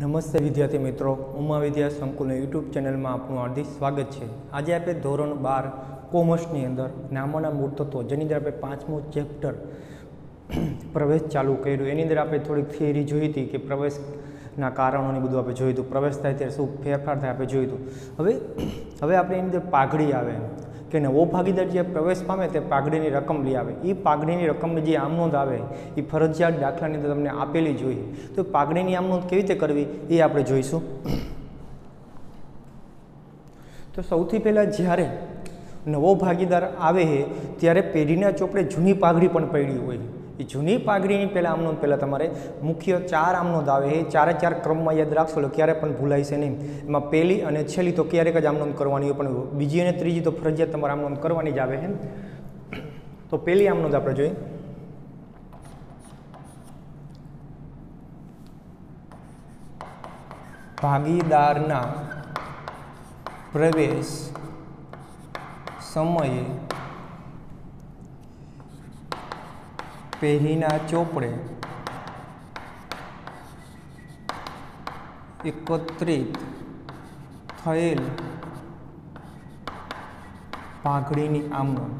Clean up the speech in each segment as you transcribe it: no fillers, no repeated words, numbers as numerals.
નમસ્તે વિદ્યાર્થી મિત્રો, ઉમા વિદ્યા સંકુલ યુટ્યુબ ચેનલમાં આપનું હાર્દિક સ્વાગત છે। આજે આપણે ધોરણ 12 કોમર્સની અંદર નામોના મૂળ તત્વો, જેની અંદર આપણે 5મું ચેપ્ટર પ્રવેશ ચાલુ કર્યું। એની અંદર આપણે થોડીક થિયરી જોઈ હતી કે પ્રવેશના કારણોને બધું આપણે જોયું હતું, પ્રવેશ થાય ત્યારે શું ફેરફાર થાય આપણે જોયું હતું। હવે આપણે એની અંદર પાઘડી આવે કે નવો ભાગીદાર જે પ્રવેશ પામે તે પાઘડીની રકમ લઈ આવે। એ પાઘડીની રકમની જે આમનોંધ આવે એ ફરજિયાત દાખલાની અંદર તમને આપેલી જોઈએ। તો પાઘડીની આમનોંધ કેવી રીતે કરવી એ આપણે જોઈશું। તો સૌથી પહેલાં જ્યારે નવો ભાગીદાર આવે છે ત્યારે પેઢીના ચોપડે જૂની પાઘડી પણ પડી હોય। એ જૂની પાઘડીની પહેલાં આમનોંધ પહેલાં તમારે મુખ્ય 4 આમનોંધ આવે છે। 4 ક્રમમાં યાદ રાખશો એટલે ક્યારે પણ ભૂલાય છે નહીં। એમાં પહેલી અને છેલ્લી તો ક્યારેક જ આમનોંધ કરવાની હોય, પણ બીજી અને ત્રીજી તો ફરજિયાત તમારે આમનોંધ કરવાની જ આવે છે। તો પહેલી આમનોંધ આપણે જોઈએ, ભાગીદારના પ્રવેશ સમયે પેઢીના ચોપડે એકત્રિત થયેલ પાઘડીની આમનોંધ।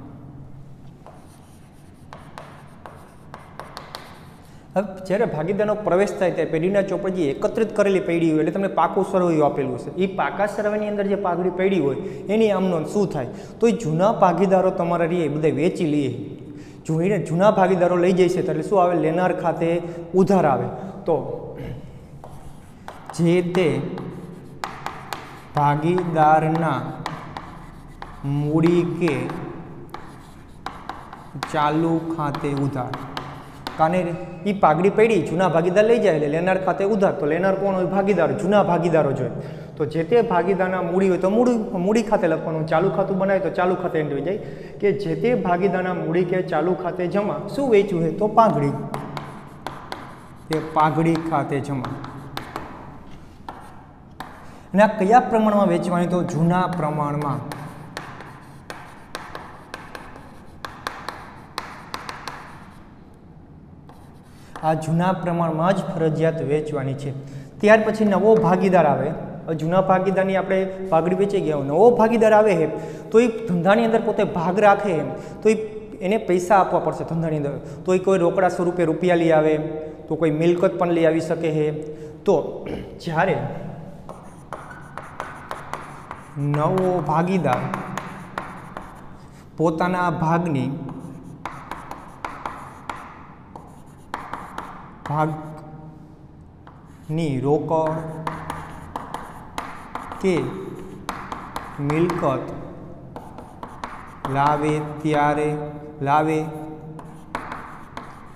હવે જ્યારે ભાગીદારનો પ્રવેશ થાય ત્યારે પેઢીના ચોપડે જે એકત્રિત કરેલી પેઢી હોય એટલે તમને પાકું સરવૈયું આપેલું છે, એ પાકા સરવૈયાની અંદર જે પાઘડી પેઢી હોય એની આમનોંધ શું થાય? તો એ જૂના ભાગીદારો તમારા રહે બધા વેચી લઈએ। જોઈને જૂના ભાગીદારો લઈ જશે એટલે શું આવે? લેનાર ખાતે ઉધાર આવે। તો જે તે ભાગીદારના મૂડી કે ચાલુ ખાતે ઉધાર, કાને એ પાઘડી પડી જૂના ભાગીદાર લઈ જાય એટલે લેનાર ખાતે ઉધાર। તો લેનાર કોણ હોય? ભાગીદાર, જૂના ભાગીદારો જોઈએ। તો જે તે ભાગીદારના મૂડી હોય તો મૂડી ખાતે લખવાનું, ચાલુ ખાતું બનાવે તો ચાલુ ખાતે એન્ટ્રી જાય કે જે તે ભાગીદારના મૂડી કે ચાલુ ખાતે જમા શું વેચ્યું છે? તો પાઘડી, એ પાઘડી ખાતે જમા। અને આ કયા પ્રમાણમાં વેચવાની? તો જૂના પ્રમાણમાં। આ જૂના પ્રમાણમાં જ ફરજિયાત વેચવાની છે। ત્યાર પછી નવો ભાગીદાર આવે। જૂના ભાગીદારની આપણે પાઘડી વેચી ગયા, નવો ભાગીદાર આવે છે તો એ ધંધાની અંદર પોતે ભાગ રાખે તો એને પૈસા આપવા પડશે ધંધાની અંદર। તો એ કોઈ રોકડા સ્વરૂપે રૂપિયા લઈ આવે, તો કોઈ મિલકત પણ લઈ આવી શકે છે। તો જ્યારે નવો ભાગીદાર પોતાના ભાગની રોકડ કે મિલકત લાવે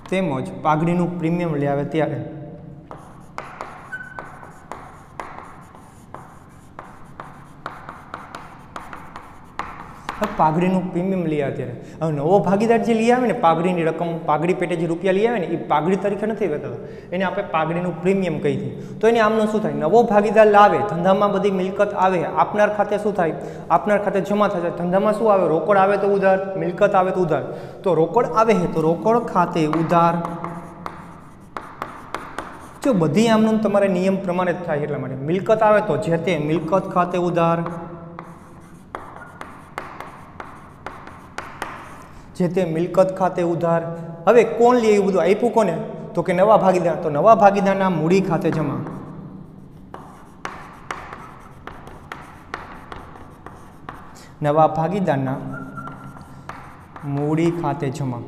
તેમજ પાઘડીનું પ્રીમિયમ લઈ આવે ત્યારે પાઘડીનું પ્રીમિયમ લઈ આવે ત્યારે હવે નવો ભાગીદાર જે લઈ આવે ને પાઘડીની રકમ, પાઘડી પેટે જે રૂપિયા લઈ આવે ને એ પાઘડી તરીકે નથી લેતા, એને આપણે પાઘડીનું પ્રીમિયમ કહી દઈએ। તો એની આમનો શું થાય? નવો ભાગીદાર લાવે, ધંધામાં બધી મિલકત આવે, આપનાર ખાતે શું થાય? આપનાર ખાતે જમા થશે। ધંધામાં શું આવે? રોકડ આવે તો ઉધાર, મિલકત આવે તો ઉધાર। તો રોકડ આવે છે તો રોકડ ખાતે ઉધાર। જો બધી આમનોંધ તમારે નિયમ પ્રમાણે જ થાય એટલા માટે મિલકત આવે તો જે તે મિલકત ખાતે ઉધાર, જે તે મિલકત ખાતે ઉધાર। હવે કોણ લે? એવું બધું આપ્યું કોને? તો કે નવા ભાગીદાર। તો નવા ભાગીદારના મૂડી ખાતે જમા। નવા ભાગીદારના મૂડી ખાતે જમા।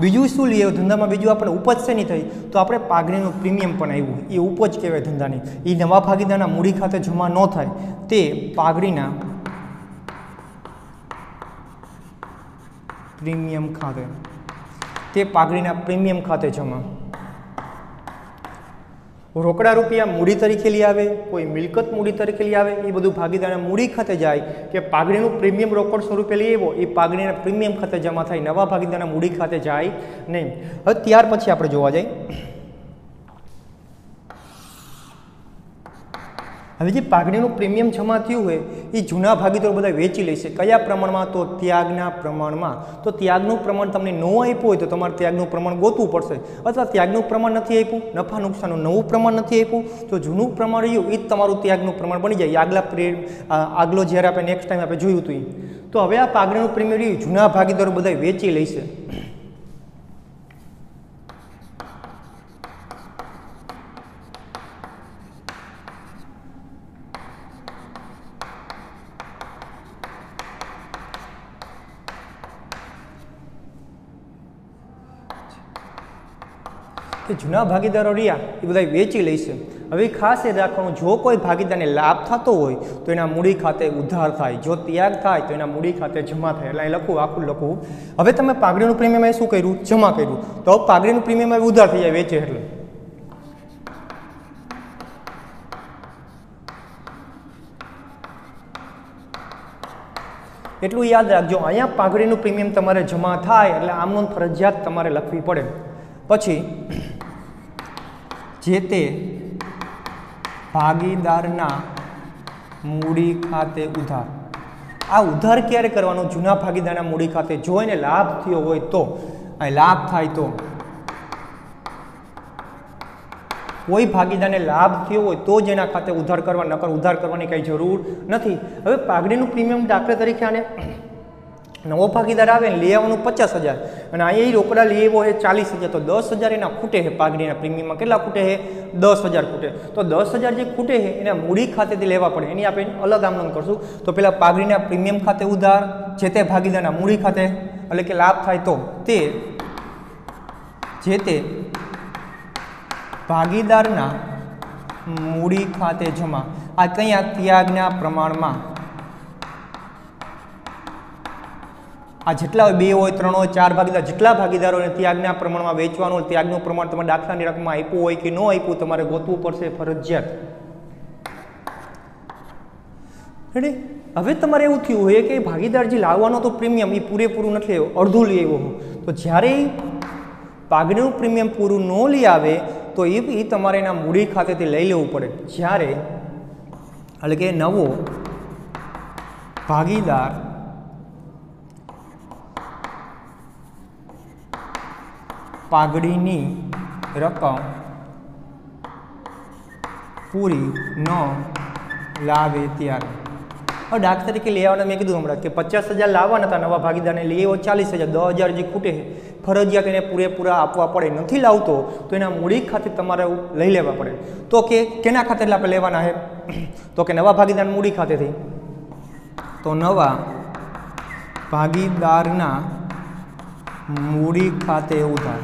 બીજું શું લઈએ ધંધામાં? બીજું આપણે ઉપજ છે નહીં થઈ તો આપણે પાઘડીનું પ્રીમિયમ પણ આવ્યું, એ ઉપજ કહેવાય ધંધાની। એ નવા ભાગીદારના મૂડી ખાતે જમા ન થાય તે પાઘડીના પ્રીમિયમ ખાતે, તે પાઘડીના પ્રીમિયમ ખાતે જમા। રોકડા રૂપિયા મૂડી તરીકે લઈ આવે, કોઈ મિલકત મૂડી તરીકે લઈ આવે, એ બધું ભાગીદારના મૂડી ખાતે જાય કે પાઘડીનું પ્રીમિયમ રોકડ સ્વરૂપે લઈ આવ્યો એ પાઘડીના પ્રીમિયમ ખાતે જમા થાય, નવા ભાગીદારના મૂડી ખાતે જાય નહીં। હવે ત્યાર પછી આપણે જોવા જઈએ હવે જે પાઘડીનું પ્રીમિયમ જમા થયું હોય એ જૂના ભાગીદારો બધા વેચી લેશે. કયા પ્રમાણમાં? તો ત્યાગના પ્રમાણમાં. તો ત્યાગનું પ્રમાણ તમને ન આપ્યું હોય તો તમારે ત્યાગનું પ્રમાણ ગોતવું પડશે, અથવા ત્યાગનું પ્રમાણ નથી આપ્યું, નફા નુકસાનનું નવું પ્રમાણ નથી આપ્યું, તો જૂનું પ્રમાણ રહ્યું એ જ તમારું ત્યાગનું પ્રમાણ બની જાય. આગલો જ્યારે આપણે નેક્સ્ટ ટાઈમ આપણે જોયું હતું તો હવે આ પાઘડીનું પ્રીમિયમ રહ્યું જૂના ભાગીદારો બધા વેચી લેશે. કે જૂના ભાગીદારો રહ્યા એ બધા વેચી લેશે. હવે ખાસ એ રાખવાનું, જો કોઈ ભાગીદારને લાભ થતો હોય તો એના મૂડી ખાતે ઉધાર થાય, જો ત્યાગ થાય તો એના મૂડી ખાતે જમા થાય. એટલે અહીં લખવું, આખું લખવું. હવે તમે પાઘડીનું પ્રીમિયમ શું કર્યું? જમા કર્યું. તો હવે પાઘડીનું પ્રીમિયમ ઉધાર થઈ જાય વેચે એટલે. એટલું યાદ રાખજો, અહીંયા પાઘડીનું પ્રીમિયમ તમારે જમા થાય એટલે આમનો ફરજિયાત તમારે લખવી પડે. પછી જે તે ભાગીદારના મૂડી ખાતે ઉધાર. આ ઉધાર ક્યારે કરવાનો? જૂના ભાગીદારના મૂડી ખાતે. જો એને લાભ થયો હોય તો, લાભ થાય તો, કોઈ ભાગીદારને લાભ થયો હોય તો જ એના ખાતે ઉધાર કરવા, નકર ઉધાર કરવાની કંઈ જરૂર નથી. હવે પાઘડીનું પ્રીમિયમ દાખલા તરીકે આને નવો ભાગીદાર આવે ને લઈ આવવાનું 50,000 અને અહીંયા રોકડા લઈ આવ્યો છે 40,000, તો 10,000 એના ખૂટે છે. પાઘડીના પ્રીમિયમમાં કેટલા ખૂટે છે? 10,000 ખૂટે. તો 10,000 જે ખૂટે છે એના મૂડી ખાતેથી લેવા પડે. એની આપણે અલગ આમનોંધ કરશું. તો પેલા પાઘડીના પ્રીમિયમ ખાતે ઉધાર, જે તે ભાગીદારના મૂડી ખાતે, એટલે કે લાભ થાય તો તે જે તે ભાગીદારના મૂડી ખાતે જમા. આ કયા? ત્યાગના પ્રમાણમાં. આ જેટલા હોય, 2 હોય, 3 હોય, 4 ભાગીદાર, જેટલા ભાગીદારોને ત્યાગના પ્રમાણમાં વેચવાનું, ત્યાગનું પ્રમાણ તમે દાખલાની રકમમાં આપ્યું હોય કે ન આપ્યું તમારે ગોતવું પડશે ફરજિયાત. રેડી? હવે તમારે એવું થયું હોય કે ભાગીદાર જે લાવવાનો તો પ્રીમિયમ એ પૂરેપૂરું નથી આવ્યું, અડધું લઈ આવ્યો. તો જ્યારે પાઘડીનું પ્રીમિયમ પૂરું ન લઈ આવે તો એ તમારે એના મૂડી ખાતેથી લઈ લેવું પડે. જ્યારે એટલે કે નવો ભાગીદાર પાઘડીની રકમ પૂરી ન લાવે ત્યારે. હવે દાખલા તરીકે લઈ આવવાના મેં કીધું હમણાં કે 50,000 લાવવાના હતા, નવા ભાગીદારને લઈ આવ્યો 40,000, 10,000 જે ખૂટે ફરજિયાત એને પૂરેપૂરા આપવા પડે. નથી લાવતો તો એના મૂડી ખાતે તમારે લઈ લેવા પડે. તો કે કેના ખાતે આપણે લેવાના છે? તો કે નવા ભાગીદાર મૂડી ખાતેથી. તો નવા ભાગીદારના મૂડી ખાતે ઉધાર.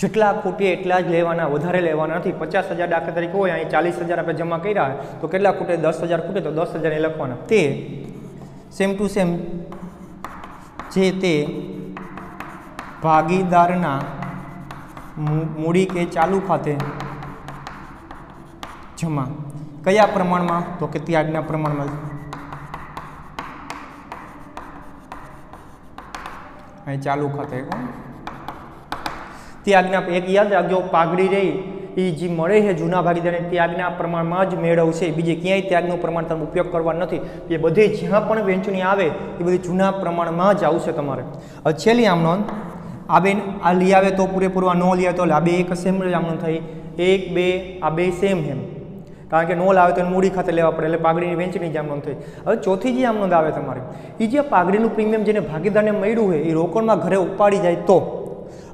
જેટલા ખૂટે એટલા જ લેવાના, વધારે લેવાના નથી. 50,000 દાખલા તરીકે હોય, અહીં 40,000 આપણે જમા કર્યા તો કેટલા ખૂટે? 10,000 ખૂટે તો 10,000 એ લખવાના. તે સેમ ટુ સેમ જે તે ભાગીદારના મૂડી કે ચાલુ ખાતે જમા. કયા પ્રમાણમાં? તો કે ત્યાગના પ્રમાણમાં. અહીં ચાલુ ખાતે ત્યાગના. એક યાદ રાખજો, પાઘડી રહી એ જે મળે છે જૂના ભાગીદારને ત્યાગના પ્રમાણમાં જ મેળવશે. બીજે ક્યાંય ત્યાગનું પ્રમાણ તમે ઉપયોગ કરવા નથી. એ બધી જ્યાં પણ વહેંચણી આવે એ બધી જૂના પ્રમાણમાં જ આવશે તમારે. હવે છેલ્લી આમ નોંધ, આ બેન આ લઈ આવે તો પૂરેપૂરું, આ નો લઈ આવે તો આ બે એક સેમ આમ નોંધ થઈ. 1, 2 આ બે સેમ એમ, કારણ કે નો લાવે તો મૂડી ખાતે લેવા પડે, એટલે પાઘડીની વહેંચણી જ આમ નોંધ થઈ. હવે ચોથી જે આમ નોંધ આવે તમારે, એ જે પાઘડીનું પ્રીમિયમ જેને ભાગીદારને મળ્યું હોય એ રોકડમાં ઘરે ઉપાડી જાય તો.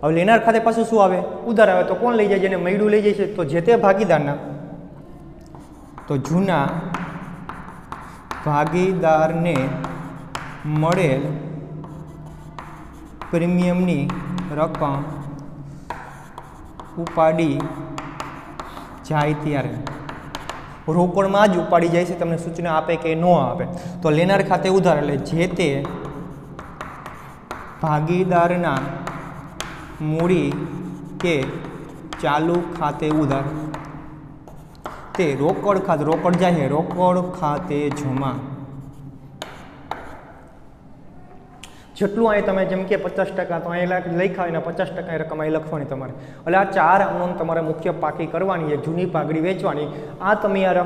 હવે લેનાર ખાતે પાછું શું આવે? ઉધાર આવે. તો કોણ લઈ જાય? જેને મળ્યું લઈ જાય છે. તો જે તે ભાગીદારના, તો જૂના ભાગીદારને મળેલ પ્રીમિયમની રકમ ઉપાડી જાય ત્યારે. રોકડમાં જ ઉપાડી જાય છે. તમને સૂચના આપે કે ન આપે. તો લેનાર ખાતે ઉધાર, એટલે જે તે ભાગીદારના મૂડી કે ચાલુ ખાતે ઉધાર તે રોકડ ખાતે, રોકડ જાય રોકડ ખાતે જમા. જેટલું અહીં તમે જેમ કે 50% તો અહીં લખ્યા એના 50% રકમ અહીં લખવાની તમારે. એટલે આ 4 નોંધ તમારે મુખ્ય પાકી કરવાની છે. જૂની પાઘડી વેચવાની. આ તમે યાર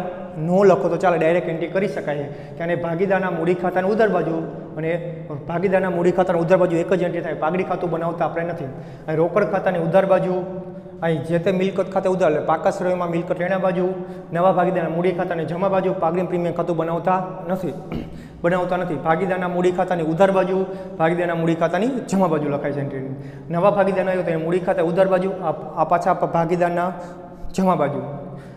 નો લખો તો ચાલે, ડાયરેક્ટ એન્ટ્રી કરી શકાય છે કે આને ભાગીદારના મૂડી ખાતાની ઉધાર બાજુ અને ભાગીદારના મૂડી ખાતાની ઉધાર બાજુ એક જ એન્ટ્રી થાય. પાઘડી ખાતું બનાવતા આપણે નથી. અહીં રોકડ ખાતાની ઉધાર બાજુ, અહીં જે તે મિલકત ખાતે ઉધાર, એટલે પાકા શ્રેણીમાં મિલકત લેણા બાજુ, નવા ભાગીદારના મૂડી ખાતાની જમા બાજુ, પાઘડી પ્રીમિયમ ખાતું બનાવતા નથી. ભાગીદારના મૂડી ખાતાની ઉધાર બાજુ, ભાગીદારના મૂડી ખાતાની જમા બાજુ લખાય છે એન્ટ્રી. નવા ભાગીદાર આવ્યો તો મૂડી ખાતા ઉધાર બાજુ, આ પાછા ભાગીદારના જમા બાજુ,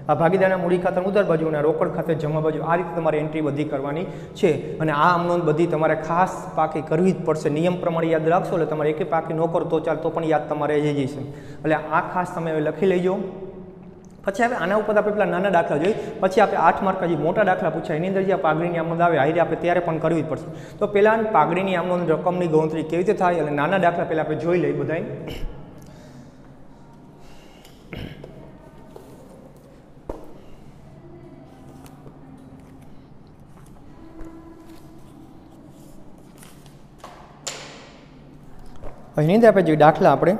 આ ભાગીદારના મૂડી ખાતાની ઉધાર બાજુ અને રોકડ ખાતે જમા બાજુ. આ રીતે તમારે એન્ટ્રી બધી કરવાની છે અને આ આમનોંધ બધી તમારે ખાસ પાકી કરવી જ પડશે. નિયમ પ્રમાણે યાદ રાખશો એટલે તમારે એકે પાકી ન કરો તો ચાલ, તો પણ યાદ તમારે જઈ જશે. એટલે આ ખાસ તમે હવે લખી લેજો. પછી હવે આના ઉપર આપણે પેલા નાના દાખલા જોઈએ, પછી આપણે 8 માર્કના જે મોટા દાખલા પૂછાય એની અંદર જે પાઘડીની આમનોંધ આવે હારી આપણે ત્યારે પણ કરવી જ પડશે. તો પહેલાં પાઘડીની આમનોંધ રકમની ગણતરી કેવી રીતે થાય એટલે નાના દાખલા પહેલાં આપણે જોઈ લઈએ બધાય. એની અંદર આપણે જે દાખલા આપણે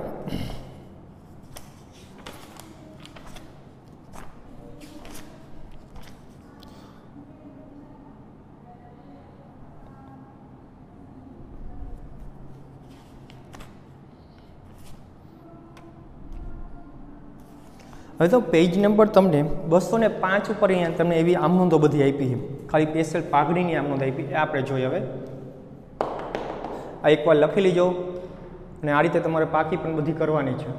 હવે તો પેજ નંબર તમને 205 ઉપર અહીંયા તમને એવી આમનોંધો બધી આપી છે. ખાલી સ્પેશિયલ પાઘડીની આમનોંધ આપી એ આપણે જોઈએ. હવે આ એકવાર લખી લીજો અને આ રીતે તમારે પાકી પણ બધી કરવાની છે.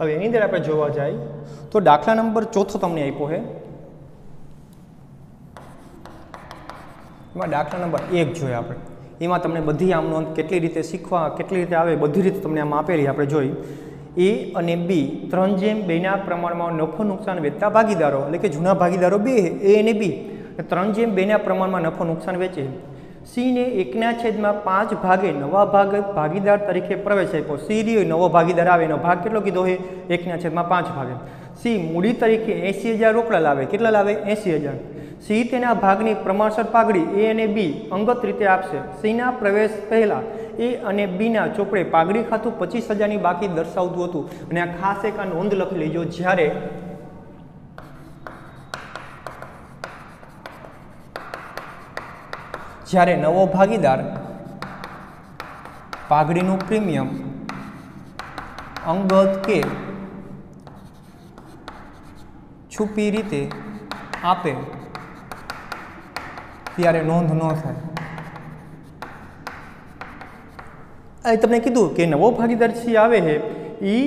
હવે એની અંદર આપણે જોવા જાય તો દાખલા નંબર 4 તમને આપ્યો છે. એમાં દાખલા નંબર 1 જોઈએ આપણે. એમાં તમને બધી આમનોંધ કેટલી રીતે શીખવા, કેટલી રીતે આવે બધી રીતે તમને આમ આપેલી આપણે જોઈ. એ અને બી 3/2ના પ્રમાણમાં નફો નુકસાન વેચતા ભાગીદારો, એટલે કે જૂના ભાગીદારો બે એ અને બી 3/2ના પ્રમાણમાં નફો નુકસાન વેચે. સીને 1/5 ભાગે નવા ભાગીદાર તરીકે પ્રવેશ આપ્યો. સી રહ્યો નવો ભાગીદાર આવે, એનો ભાગ કેટલો કીધો છે 1/5 ભાગે. સી મૂડી તરીકે 80,000 રોકડા લાવે. કેટલા લાવે? 80,000. સી તેના ભાગની પ્રમાણસર પાઘડી એ અને બી અંગત રીતે આપશે. સીના પ્રવેશ પહેલા એ અને બીના ચોપડે પાઘડી ખાતું 25,000ની બાકી દર્શાવતું હતું. અને આ ખાસ એક આ નોંધ લખી લેજો, જ્યારે નવો ભાગીદાર પાઘડીનું પ્રીમિયમ અંગત કે છુપી રીતે આપે ત્યારે નોંધ ન થાય. અહીં તમને કીધું કે નવો ભાગીદાર સી આવે છે એ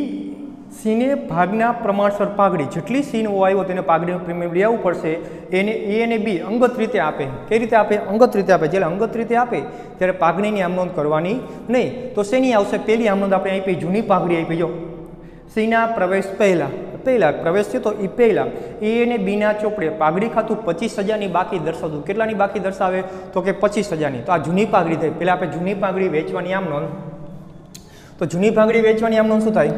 સીને ભાગના પ્રમાણસર પાઘડી જેટલી સી નવો આવ્યો તેને પાઘડીનું પ્રીમિયમ લઈ આવવું પડશે. એને એ અને બી અંગત રીતે આપે. કઈ રીતે આપે? અંગત રીતે આપે. જ્યારે અંગત રીતે આપે ત્યારે પાઘડીની આમનોંધ કરવાની નહીં. તો શેની આવશે? પહેલી આમનોંધ આપણે આપી, જૂની પાઘડી આપી. જો સીના પ્રવેશ પહેલા પ્રવેશ થયો તો એ પહેલા એ અને બીના ચોપડે પાઘડી ખાતું 25,000ની બાકી દર્શાવતું. કેટલાની બાકી દર્શાવે? તો કે 25,000ની. તો આ જૂની પાઘડી થઈ. પહેલાં આપણે જૂની પાઘડી વેચવાની આમનોંધ. તો જૂની પાઘડી વેચવાની આમનોંધ શું થાય?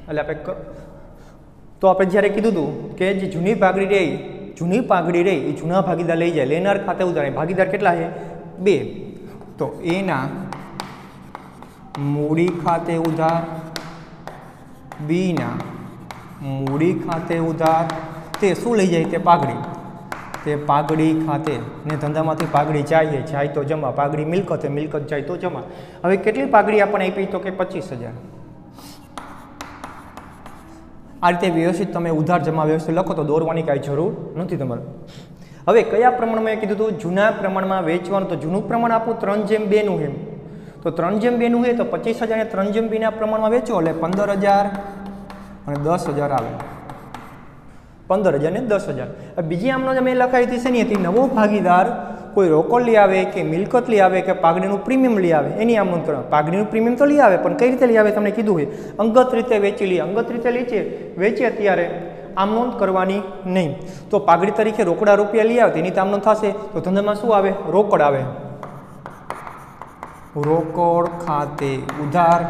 એટલે આપણે જ્યારે કીધું હતું કે જે જૂની પાઘડી રહી એ જૂના ભાગીદાર લઈ જાય. લેનાર ખાતે ઉધાર. ભાગીદાર કેટલા છે? 2. તો એના મૂડી ખાતે ઉધાર, બીના મૂડી ખાતે ઉધાર. તે શું લઈ જાય? તે પાઘડી. તે પાઘડી ખાતે ને ધંધામાંથી પાઘડી જાય તો જમા. પાઘડી મિલકત, મિલકત જાય તો જમા. હવે કેટલી પાઘડી આપણને આપી? તો કે 25,000. આ રીતે વ્યવસ્થિત તમે ઉધાર જમા વ્યવસ્થિત લખો તો દોરવાની કાંઈ જરૂર નથી તમારે. હવે કયા પ્રમાણમાં એ કીધું હતું? જૂના પ્રમાણમાં વેચવાનું. તો જૂનું પ્રમાણ આપણું 3/2નું છે. તો 3/2નું છે તો 25,000 ને 3/2ના પ્રમાણમાં વેચો એટલે 15,000 અને 10,000 આવે. 15,000 ને 10,000. બીજી આમનોંધ અમે લખાવી હતી શેની હતી? નવો ભાગીદાર કોઈ રોકડ લઈ આવે કે મિલકત લઈ આવે કે પાઘડીનું પ્રીમિયમ લઈ આવે એની આમનોંધ કરવા. પાઘડીનું પ્રીમિયમ તો લઈ આવે પણ કઈ રીતે લઈ આવે તમને કીધું છે. અંગત રીતે વેચી લે. અંગત રીતે વેચે ત્યારે આમનોંધ કરવાની નહીં. તો પાઘડી તરીકે રોકડા રૂપિયા લઈ આવે તેની તો આમનોંધ થશે. તો ધંધામાં શું આવે? રોકડ આવે. રોકડ ખાતે ઉધાર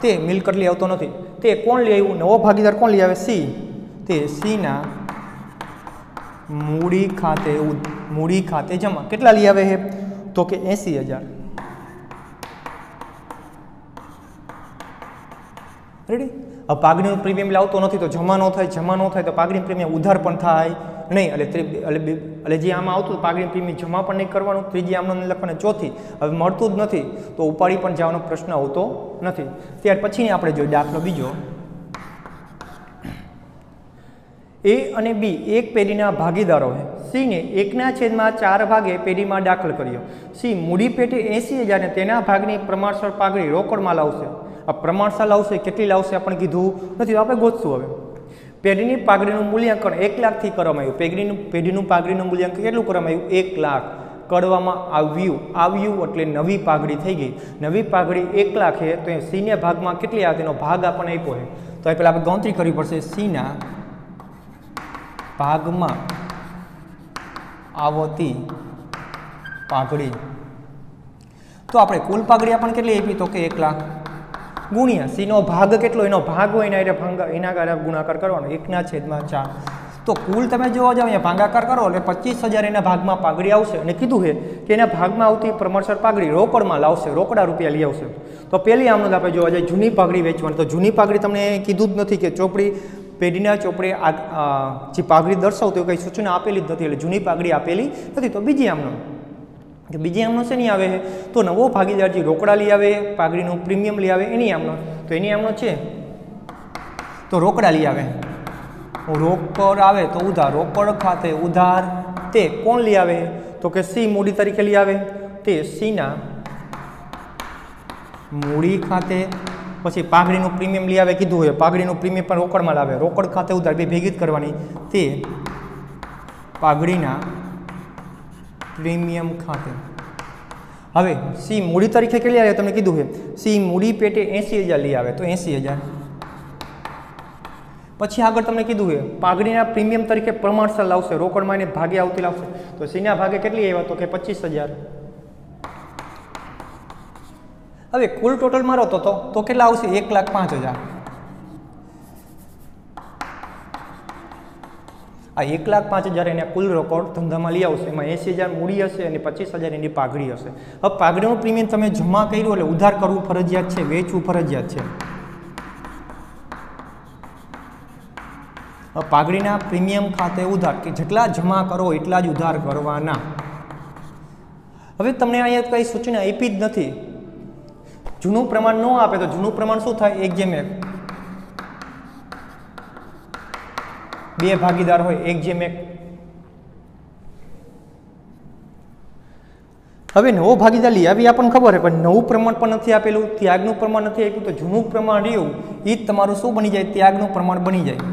તે મિલકત લઈ આવતો નથી. તે કોણ લઈ આવ્યું? નવો ભાગીદાર કોણ લઈ આવે? સી. તે સીના મૂડી ખાતે જમા. કેટલા લઈ આવે છે? તો કે 80,000. રેડી? હવે પાઘડીનું પ્રીમિયમ લાવતો નથી તો જમા ન થાય તો પાઘડી પ્રીમિયમ ઉધાર પણ થાય નહીં. એટલે જે આમાં આવતું પાઘડી પ્રીમિયમ જમા પણ નહીં કરવાનું. ત્રીજી આમનો લખવાનું. ચોથી હવે મળતું જ નથી તો ઉપાડી પણ જવાનો પ્રશ્ન આવતો નથી. ત્યાર પછીની આપણે જોઈએ દાખલો બીજો. એ અને બી એક પેઢીના ભાગીદારો છે. સીને 1/4 ભાગે પેઢીમાં દાખલ કર્યો. સી મૂડી પેટે 80,000 ને તેના ભાગની પ્રમાણસર પાઘડી રોકડમાં લાવશે. આ પ્રમાણસર લાવશે, કેટલી લાવશે આપણે કીધું નથી તો આપણે ગોતશું. હવે પેઢીની પાઘડીનું મૂલ્યાંકન 1 લાખથી કરવામાં આવ્યું. પેઢીનું પાઘડીનું મૂલ્યાંકન કેટલું કરવામાં આવ્યું? 1 લાખ કરવામાં આવ્યું એટલે નવી પાઘડી થઈ ગઈ. નવી પાઘડી 1 લાખ છે તો સીના ભાગમાં કેટલી આવે તેનો ભાગ આપણને આપ્યો છે. તો એ પહેલાં આપણે ગણતરી કરવી પડશે. સીના ભાગમાં આવતી પાઘડી, તો આપણે કુલ પાઘડી આપણને કેટલી આપી? તો કે 1 લાખ ગુણ્યા સીનો ભાગ કેટલો, એનો ભાગ હોય એના ગુણાકાર કરવાનો 1/4. તો કુલ તમે જોવા જાઓ અહીંયા ભાગાકાર કરો એટલે 25,000 એના ભાગમાં પાઘડી આવશે. અને કીધું છે કે એના ભાગમાં આવતી પ્રમાણસર પાઘડી રોકડમાં લાવશે, રોકડા રૂપિયા લઈ આવશે. તો પહેલી આમનો આપણે જોવા જાય જૂની પાઘડી વેચવાની. તો જૂની પાઘડી તમને કીધું જ નથી કે ચોપડી પેઢીના ચોપડે જે પાઘડી દર્શાવતી કંઈ સૂચના આપેલી જ નથી, એટલે જૂની પાઘડી આપેલી નથી. તો બીજી આમનો છે નહીં આવે છે તો નવો ભાગીદાર જે રોકડા લઈ આવે, પાઘડીનું પ્રીમિયમ લઈ આવે એની આમનો. તો એની આમનો છે તો રોકડા લઈ આવે. રોકડ આવે તો ઉધાર, રોકડ ખાતે ઉધાર. તે કોણ લઈ આવે? તો કે સી મૂડી તરીકે લઈ આવે. તે સીના મૂડી ખાતે. પછી પાઘડીનું પ્રીમિયમ લઈ આવે કીધું હોય, પાઘડીનું પ્રીમિયમ પણ રોકડમાં લાવે. રોકડ ખાતે ઉધાર બે ભેગી જ કરવાની. તે પાઘડીના પ્રીમિયમ ખાતે. હવે સી મૂડી તરીકે કેટલી આવે તમને કીધું છે? સી મૂડી પેટે 80,000 લઈ આવે તો 80,000. પછી આગળ તમને કીધું છે પાઘડીના પ્રીમિયમ તરીકે પ્રમાણસર લાવશે, રોકડમાં એને ભાગે આવતી લાવશે. તો સીના ભાગે કેટલી આવ્યા? તો કે 25,000. હવે કુલ ટોટલ મારો તો કેટલા આવશે? 1,05,000. આ 1,05,000 એને કુલ રોકડ ધંધામાં લઈ આવશે. એમાં 80,000 મૂડી હશે અને 25,000 એની પાઘડી હશે. હવે પાઘડીનું પ્રીમિયમ તમે જમા કર્યું એટલે ઉધાર કરવું ફરજિયાત છે, વેચવું ફરજિયાત છે. પાઘડીના પ્રીમિયમ ખાતે ઉધાર કે જેટલા જમા કરો એટલા જ ઉધાર કરવાના. હવે તમને અહીંયા કઈ સૂચના આપી જ નથી. જૂનું પ્રમાણ ન આપે તો જૂનું પ્રમાણ શું થાય? 1:1. બે ભાગીદાર હોય 1:1. હવે નવો ભાગીદાર લઈ આવી આપણને ખબર છે પણ નવું પ્રમાણ પણ નથી આપેલું, ત્યાગનું પ્રમાણ નથી આપ્યું. તો જૂનું પ્રમાણ રહ્યું એ જ તમારું શું બની જાય? ત્યાગનું પ્રમાણ બની જાય.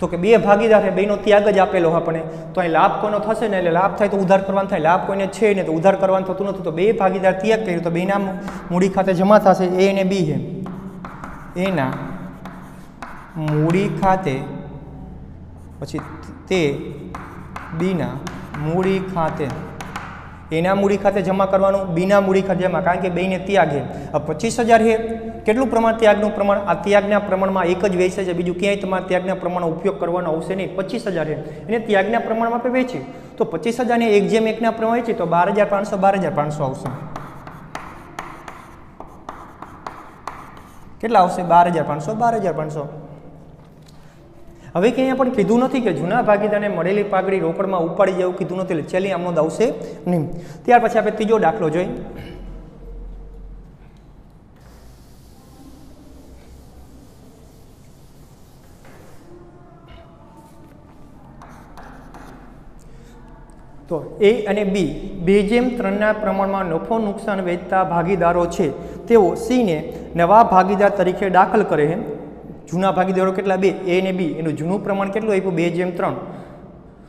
તો કે બે ભાગીદાર છે, બેનો ત્યાગ જ આપેલો આપણને. તો અહીં લાભ કોઈનો થશે ને એટલે લાભ થાય તો ઉધાર કરવાનું થાય, લાભ કોઈને છે ને તો ઉધાર કરવાનું થતું નથી. તો બે ભાગીદાર ત્યાગ કર્યું તો બેના મૂડી ખાતે જમા થશે. એ અને બી છે એના મૂડી ખાતે, પછી તે બીના મૂડી ખાતે, એના મૂડી ખાતે જમા કરવાનું, બીના મૂડી ખાતે જમા, કારણ કે બેને ત્યાગ છે. હવે 25,000 છે. કેટલું પ્રમાણ? ત્યાગનું પ્રમાણ. આ ત્યાગના પ્રમાણમાં એક જ વેચે છે, બીજું ક્યાંય તમારે ત્યાગના પ્રમાણનો ઉપયોગ કરવાનો આવશે નહીં. 25,000 છે એને ત્યાગના પ્રમાણમાં આપણે વેચી તો 25,000 ને 1:1 પ્રમાણ વેચી તો 12,500 12,500 આવશે. કેટલા આવશે? 12,500 12,500. હવે ક્યાંય પણ કીધું નથી કે જૂના ભાગીદારને મળેલી પાઘડી રોકડમાં ઉપાડી જવું, કીધું નથી. એટલે છેલ્લી આમનો આવશે નહીં. ત્યાર પછી આપણે ત્રીજો દાખલો જોઈએ. તો એ અને બી 2:3 પ્રમાણમાં નફો નુકસાન વેચતા ભાગીદારો છે. તેઓ સીને નવા ભાગીદાર તરીકે દાખલ કરે છે. જૂના ભાગીદારો કેટલા? 2. એ અને બી એનું જૂનું પ્રમાણ કેટલું આપ્યું? 2:3.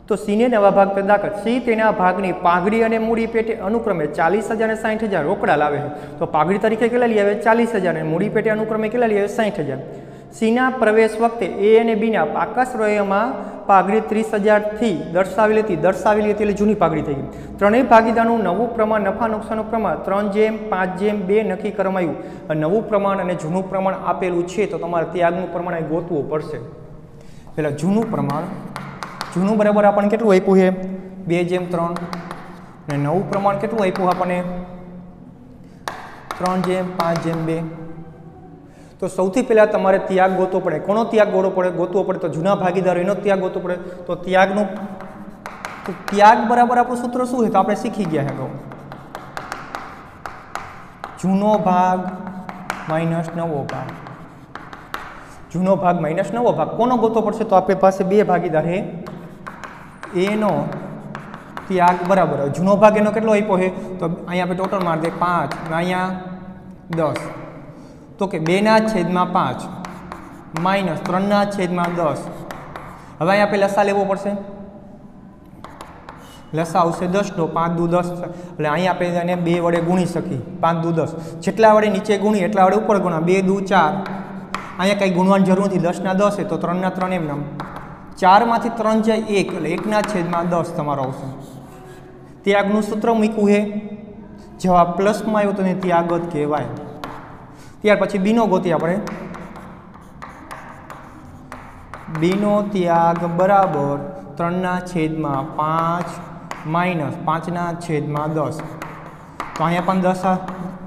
તો સીને નવા ભાગ દાખલ. સી તેના ભાગની પાઘડી અને મૂડી પેટે અનુક્રમે 40,000 અને 60,000 રોકડા લાવે છે. તો પાઘડી તરીકે કેટલા લઈ આવે? 40,000 અને મૂડી પેટે અનુક્રમે કેટલા લઈ આવે? 60,000. સીના પ્રવેશ વખતે એ અને બીના પાકા શ્રેયોમાં પાઘડી 30,000થી દર્શાવેલી હતી એટલે જૂની પાઘડી થઈ ગઈ. ત્રણેય ભાગીદારનું નવું પ્રમાણ નફા નુકસાનનું પ્રમાણ 3:5:2 નક્કી કરવામાં આવ્યું. નવું પ્રમાણ અને જૂનું પ્રમાણ આપેલું છે તો તમારે ત્યાગનું પ્રમાણ અહીં ગોતવું પડશે. પહેલાં જૂનું પ્રમાણ, જૂનું બરાબર આપણને કેટલું આપ્યું છે 2:3 અને નવું પ્રમાણ કેટલું આપ્યું આપણને 3:5:2. તો સૌથી પહેલાં તમારે ત્યાગ ગોતવો પડે. કોનો ત્યાગ ગોતવો પડે? તો જૂના ભાગીદારો એનો ત્યાગ ગોતવો પડે. તો ત્યાગ બરાબર આપણું સૂત્ર શું છે તો આપણે શીખી ગયા છે. જૂનો ભાગ માઇનસ નવો ભાગ. જૂનો ભાગ માઇનસ નવો ભાગ કોનો ગોતવો પડશે? તો આપણી પાસે બે ભાગીદાર છે, એનો ત્યાગ બરાબર. જૂનો ભાગ એનો કેટલો આપ્યો છે? તો અહીંયા આપણે ટોટલ મારી દે 5 અને અહીંયા 10. તો કે 2/5 માઇનસ 3/10. હવે અહીંયા આપણે લસા લેવો પડશે. લસા આવશે 10નો, 5 દુ 10. એટલે અહીંયા આપણે એને 2 વડે ગુણી શકીએ. 5 દુ 10. જેટલા વડે નીચે ગુણી એટલા વડે ઉપર ગુણા. 2 દુ 4. અહીંયા કંઈ ગુણવાની જરૂર નથી. 10 ના 10 છે તો 3 ના 3 એમ નામ. 4માંથી 3 જાય 1 એટલે 1/10 તમારો આવશે. ત્યાગનું સૂત્ર મૂક્યું છે. જવાબ પ્લસમાં આવ્યો તો એને ત્યાગ જ કહેવાય. ત્યાર પછી બીનો ગોતી આપણે. બીનો ત્યાગ બરાબર 3/5 માઇનસ 5/10. તો અહીંયા પણ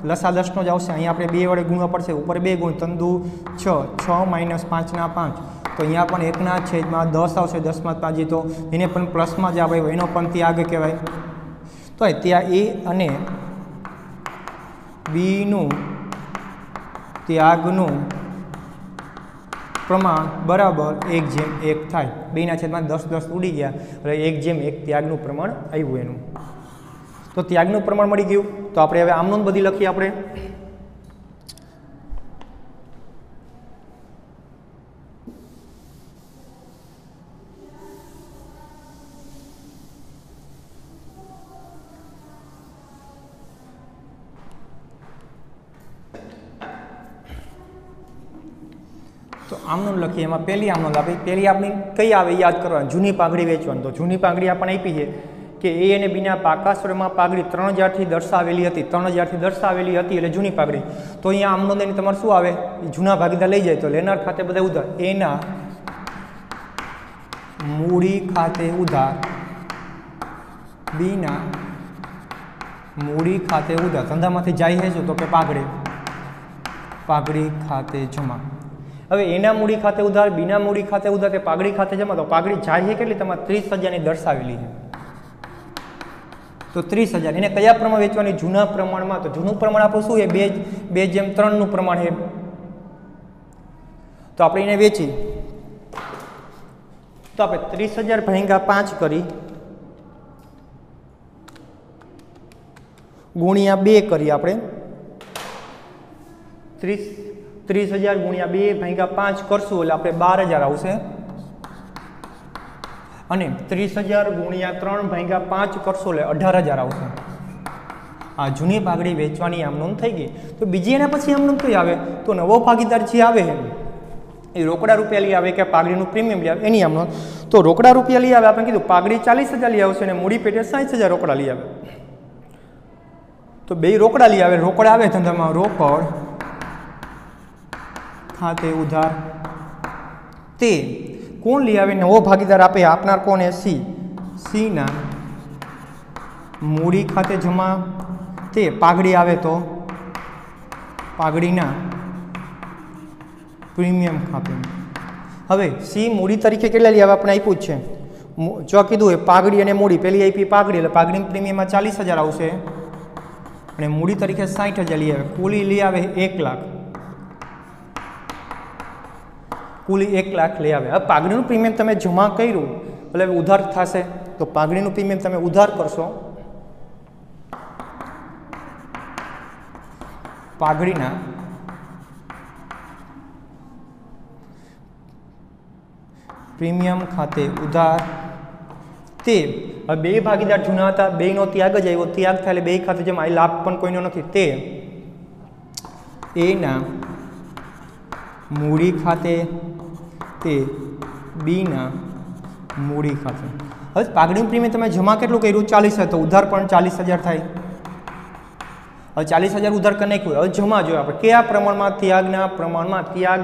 લસા 10નો જ આવશે. અહીંયા આપણે 2 વડે ગુણવા પડશે. ઉપર 2 ગુણ 3 દુ 6, 6 માઇનસ 5/5. તો અહીંયા પણ 1/10 આવશે. 10/5 તો એને પણ પ્લસમાં જ આવે એનો પણ ત્યાગ કહેવાય. તો ત્યાં એ અને બીનું ત્યાગનું પ્રમાણ બરાબર 1:1 થાય. 2/10 ઉડી ગયા એટલે 1:1 ત્યાગનું પ્રમાણ આવ્યું એનું. તો ત્યાગનું પ્રમાણ મળી ગયું. તો આપણે હવે આમનું બધી લખીએ આપણે. તો આમનું લખીએ. એમાં પહેલી આમનું આપી. પહેલી આપણી કઈ આવે યાદ કરવાની? જૂની પાઘડી વેચવાની. તો જૂની પાઘડી આપણને આપી છે કે એ અને બીના પાકા સ્વરમાં પાઘડી 3000થી દર્શાવેલી હતી. 3000થી દર્શાવેલી હતી એટલે જૂની પાઘડી. તો અહીંયા આમનો દઈને તમારે શું આવે? જૂના ભાગીદાર લઈ જાય તો લેનાર ખાતે બધા ઉધાર. એના મૂડી ખાતે ઉધાર, બીના મૂડી ખાતે ઉધાર. ધંધામાંથી જાય છે તો કે પાઘડી ખાતે જમા. હવે એના મૂડી ખાતે ઉધાર, બીના મૂડી ખાતે ઉધાર કે પાઘડી ખાતે જમા. તો પાઘડી જાય છે કેટલી? તમારે 30,000ની દર્શાવેલી છે. તો 30,000 એને કયા પ્રમાણ વેચવાની? જૂના પ્રમાણમાં. તો જૂનું પ્રમાણ આપણું શું છે? 2:3 પ્રમાણ છે. તો આપણે એને વેચી તો આપણે 30,000 ભાગ્યા 5 કરી ગુણ્યા 2 કરી આપણે 30,000 ગુણ્યા 2 ભાગ્યા 5 કરશું એટલે આપણે 12,000 આવશે. અને 30,000 ગુણ્યા 3 ભાગ્યા 5 કરશો એટલે 18,000 આવશે. આ જૂની પાઘડી વેચવાની આમનોંધ થઈ ગઈ. તો બીજી એના પછી આમનોંધ કઈ આવે? તો નવો ભાગીદાર જે આવે એ રોકડા રૂપિયા લઈ આવે કે પાઘડીનું પ્રીમિયમ લઈ આવે એની આમનોંધ. તો રોકડા રૂપિયા લઈ આવે આપણે કીધું પાઘડી 40,000 લઈ આવશે અને મૂડી પેટે 60,000 રોકડા લઈ આવે. તો બે રોકડા લઈ આવે. રોકડા આવે ધંધામાં રોકડ ખાતે ઉધાર. તે કોણ લઈ આવે? નવો ભાગીદાર આપે. આપનાર કોણ? એ સી ના મૂડી ખાતે જમા. તે પાઘડી આવે તો પાઘડીના પ્રીમિયમ ખાતે. હવે સી મૂડી તરીકે કેટલા લઈ આવે? આપણે આપ્યું જ છે. જો કીધું એ પાઘડી અને મૂડી. પહેલી આપી પાઘડી એટલે પાઘડી પ્રીમિયમમાં 40,000 આવશે અને મૂડી તરીકે 60,000 લઈ આવે. કુલી લઈ આવે 1 લાખ. કુલી 1 લાખ લઈ આવે. હવે પાઘડીનું પ્રીમિયમ તમે જમા કર્યું એટલે ઉધાર થશે. તો પાઘડીનું પ્રીમિયમ તમે ઉધાર કરશો. પાઘડીના પ્રીમિયમ ખાતે ઉધાર. તે બે ભાગીદાર જૂના હતા. બેનો ત્યાગ જ આવ્યો. ત્યાગ થાય એટલે બે ખાતે જેમ આ લાભ પણ કોઈનો નથી. તે એના મૂડી ખાતે તે બીના મૂડી ખાતે. હવે પાઘડીનું પ્રીમિયમ તમે જમા કેટલું કર્યું 40,000 તો ઉધાર પણ 40,000 થાય. હવે 40,000 ઉધાર કરી નાખ્યું. હવે જમા જોઈએ આપણે કયા પ્રમાણમાં ત્યાગના પ્રમાણમાં ત્યાગ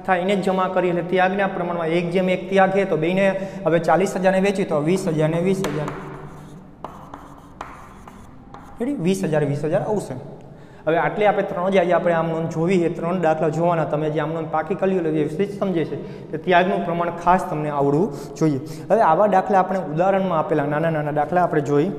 થાય એને જ જમા કરીએ એટલે ત્યાગના પ્રમાણમાં 1:1 ત્યાગ છે તો બેને હવે 40,000 ને વેચી તો 20,000 ને 20,000 રેડી 20,000 આવશે. હવે આટલી આપણે 3 જે આપણે આમ નોંધ જોવી છે 3 દાખલા જોવાના તમે જે આમ નોંધ પાકી કરી લો વ્યવસ્થિત સમજે છે કે ત્યાગનું પ્રમાણ ખાસ તમને આવડવું જોઈએ. હવે આવા દાખલા આપણે ઉદાહરણમાં આપેલા નાના નાના દાખલા આપણે જોઈ.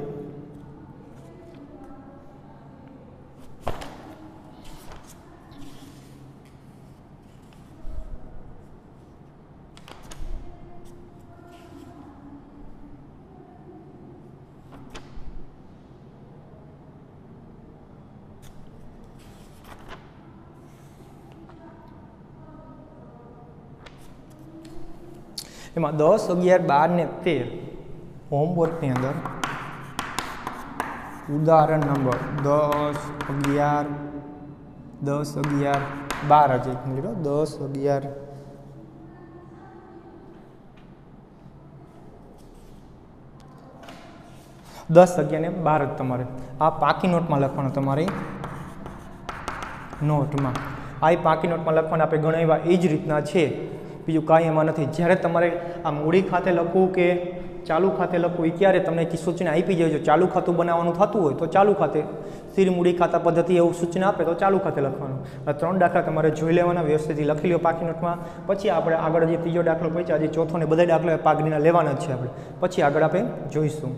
એમાં 10, 11, 12 ને 13 હોમવર્કની અંદર ઉદાહરણ નંબર 10, 11, 12 હજી 10, 11 10, 11 ને 12 તમારે આ પાકી નોટમાં લખવાનું. તમારી નોટમાં આ પાકી નોટમાં લખવાનું. આપણે ઘણા એવા એ જ રીતના છે, બીજું કાંઈ એમાં નથી. જ્યારે તમારે આ મૂડી ખાતે લખવું કે ચાલુ ખાતે લખવું એ ક્યારે તમને સૂચના આપી જાય. જો ચાલુ ખાતું બનાવવાનું થતું હોય તો ચાલુ ખાતે, સ્થિર મૂડી ખાતા પદ્ધતિ એવું સૂચના આપે તો ચાલુ ખાતે લખવાનું. આ 3 દાખલા તમારે જોઈ લેવાના, વ્યવસ્થિત લખી લો પાકી નોટમાં. પછી આપણે આગળ જે ત્રીજો દાખલો પહોંચ્યા, આજે ચોથો ને બધા દાખલા પાઘડીના લેવાના જ છે આપણે. પછી આગળ આપણે જોઈશું.